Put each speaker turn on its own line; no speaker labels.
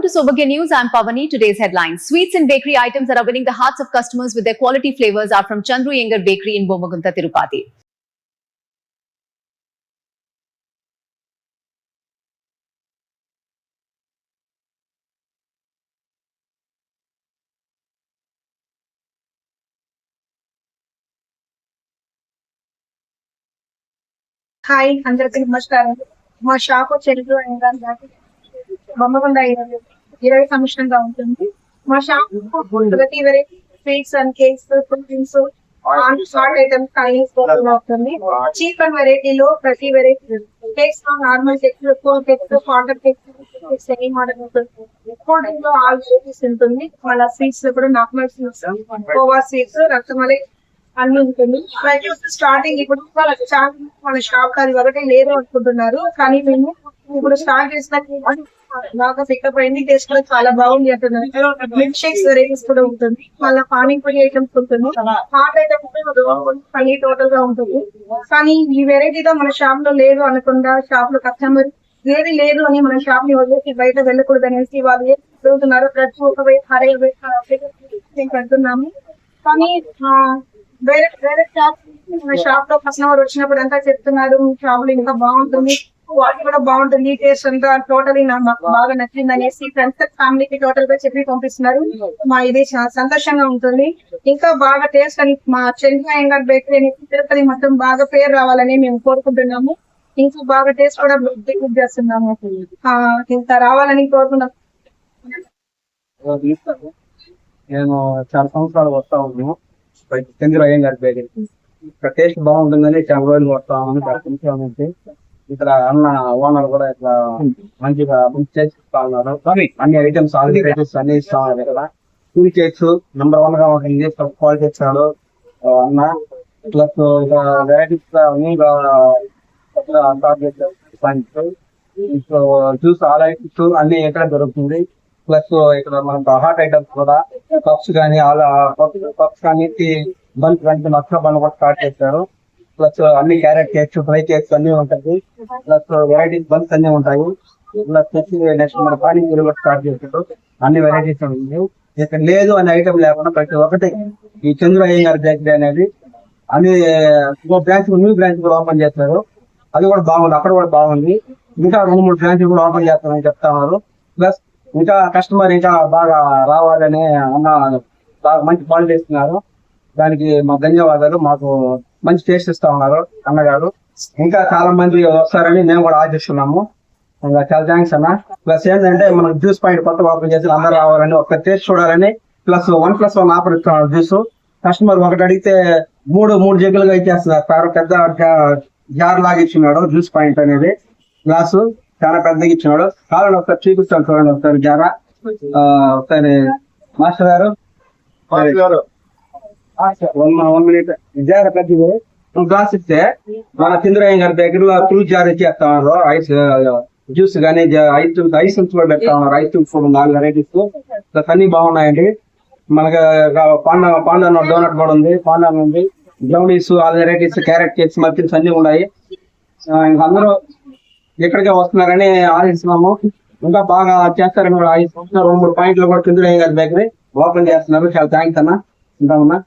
to Sobagya News. I'm Pavani. Today's headlines. Sweets and bakery items that are winning the hearts of customers with their quality flavors are from Chandru Yengar Bakery in Bomagunta, Tirupati.
Hi అందరికీ నమస్కారం. మా shop చెరుకు బొమ్మకొండ 20 సంవత్సరంగా ఉంటుంది. మా shop ప్రతి variety sweets and cakes, drinks, salt items అవుతుంది. Cheap and వెరైటీలో ప్రతి వెరైటీ కేక్స్ లో normal cakes, cone cakes, powder cakes, semi model ఉంటుంది. కూల్ డ్రింక్ లో ఆల్ వెరైటీస్ ఉంటుంది. మళ్ళీ స్వీట్స్ లో కూడా normal sweets, khoa sweets, rasmalai అన్ని ఉంటుంది. స్టార్టింగ్ ఇప్పుడు మన షాప్ అది ఒకటే లేదు అనుకుంటున్నారు, కానీ మేము ఇప్పుడు స్టార్ట్ చేసిన బాగా పికప్ అయింది. టేస్ట్ కూడా చాలా బాగుంది అంటున్నారు. మిల్క్ షేక్స్ వెరైటీస్ కూడా ఉంటుంది. మళ్ళీ పానీపూరి ఐటమ్స్ ఉంటుంది. హాట్ ఐటమ్స్ పని టోటల్ గా ఉంటుంది. కానీ ఈ వెరైటీతో మన షాప్ లో లేదు అనకుండా షాప్ లో కస్టమర్ ఏది లేదు అని మన షాప్ ని వదిలేసి బయట వెళ్ళకూడదు అనేసి వాళ్ళు ఏం చదువుతున్నారు. ప్రతి ఒక్క మేము పెడుతున్నాము. కానీ వేరే వేరే షాప్ లో కస్టమర్ వచ్చినప్పుడు అంతా చెప్తున్నారు షాప్ లో ఇంకా బాగుంటుంది, క్వాలిటీ కూడా బాగుంటుంది, టేస్ట్ అంతా టోటలీ మాకు బాగా నచ్చింది అనేసి ఫ్రెండ్స్ ఫ్యామిలీకి టోటల్ గా చెప్పి పంపిస్తున్నారు. మా ఇది సంతోషంగా ఉంటుంది. ఇంకా బాగా టేస్ట్ అని మా చంద్రు యంగర్ బేకరీ అనేసి తిరుపతి మొత్తం బాగా పేరు రావాలని మేము కోరుకుంటున్నాము. ఇంకా బాగా టేస్ట్ కూడా చేస్తున్నాము. ఇంకా రావాలని కోరుకున్నాము.
నేను చాలా సంవత్సరాలు వస్తా ఉన్నాను చంద్రు యంగర్ బేకరీకి. ఇక్కడ టేస్ట్ బాగుంటుందని చాలా రోజులు వస్తామని ఇక్కడ అన్న ఓనర్ కూడా ఇట్లా మంచిగా చేసి ఇస్తా ఉన్నారు. అన్ని ఐటమ్స్ ఆల్ వెరైటీస్ అన్ని ఇస్తా ఉన్నారు. ఇక్కడ టూ కేక్స్ నెంబర్ 1 గా మాకు క్వాలిటీ ఇచ్చాడు అన్న. ప్లస్ ఇక్కడ వెరైటీస్ అన్ని జ్యూస్ ఆల్ ఐటమ్స్ అన్ని ఎక్కడ దొరుకుతుంది. ప్లస్ ఇక్కడ మనకు హాట్ ఐటమ్స్ కూడా కప్స్ కానీ కప్స్ కానీ బన్స్ కానీ మసాలా బన్ కూడా స్టార్ట్ చేశారు. ప్లస్ అన్ని క్యారెట్ కేక్స్, ఫ్రై కేక్స్ అన్ని ఉంటాయి. ప్లస్ వెరైటీస్ బన్స్ అన్ని ఉంటాయి. ప్లస్ నెక్స్ట్ మన పానీపూరి కూడా స్టార్ట్ చేశారు. అన్ని వెరైటీస్ ఉన్నాయి. ఇక్కడ లేదు అనే ఐటమ్ లేకుండా ప్రతి ఒక్కటి ఈ చంద్రు యంగర్ బేకరీ అనేది అన్ని బ్రాంచ్ న్యూ బ్రాంచ్ కూడా ఓపెన్ చేస్తారు. అది కూడా బాగుంది, అక్కడ కూడా బాగుంది. ఇంకా 2-3 బ్రాంచ్ కూడా ఓపెన్ చేస్తామని చెప్తా ఉన్నారు. ప్లస్ ఇంకా కస్టమర్ ఇంకా బాగా రావాలని అన్న బాగా మంచి క్వాలిటీ ఇస్తున్నారు. దానికి మా ధన్యవాదాలు. మాకు మంచి టేస్ట్ ఇస్తా ఉన్నారు అన్నగారు. ఇంకా చాలా మంది వస్తారని మేము కూడా ఆశిస్తున్నాము. చాలా థ్యాంక్స్ అన్న. ప్లస్ ఏంటంటే మనకు జ్యూస్ పాయింట్ కొత్తగా ఓపెన్ చేసి అందరూ రావాలని, ఒక టేస్ట్ చూడాలని, ప్లస్ 1+1 ఆఫర్ ఇస్తున్నారు. జ్యూస్ కస్టమర్ ఒకటి అడిగితే మూడు జగ్గులుగా ఇచ్చేస్తున్నారు. పెద్ద జార్ లాగా ఇచ్చినాడు జ్యూస్ పాయింట్ అనేది. గ్లాసు చాలా పెద్దగా ఇచ్చినాడు. కావాలని ఒకసారి చూపిస్తాను చూడండి ఒకసారి జారా. ఒకసారి మాస్టర్ గారు 1 మినిట్ జారా పెద్దది గ్లాస్ ఇస్తే మన చంద్రు యంగర్ దగ్గర ఫ్రూట్ జార్ ఇచ్చేస్తా ఉన్నారు. ఐస్ జ్యూస్ కానీ ఐస్ కూడా పెడతా ఉన్నారు. ఐస్ కూడా 4 వెరైటీస్ అన్ని బాగున్నాయండి. మనకు పాండా డోనట్ కూడా ఉంది, పాండా ఉంది, brownies, all varieties, carrot cakes, muffins అన్ని ఉన్నాయి. అందరూ ఎక్కడికే వస్తున్నారని ఆశిస్తున్నాము. ఇంకా బాగా చేస్తారని కూడా ఆశిస్తున్నాం. 2-3 పాయింట్లు కూడా చంద్రు యంగర్ బేకరీ ఓపెన్ చేస్తున్నారు. చాలా థ్యాంక్స్ అన్న. ఉంటామన్నా.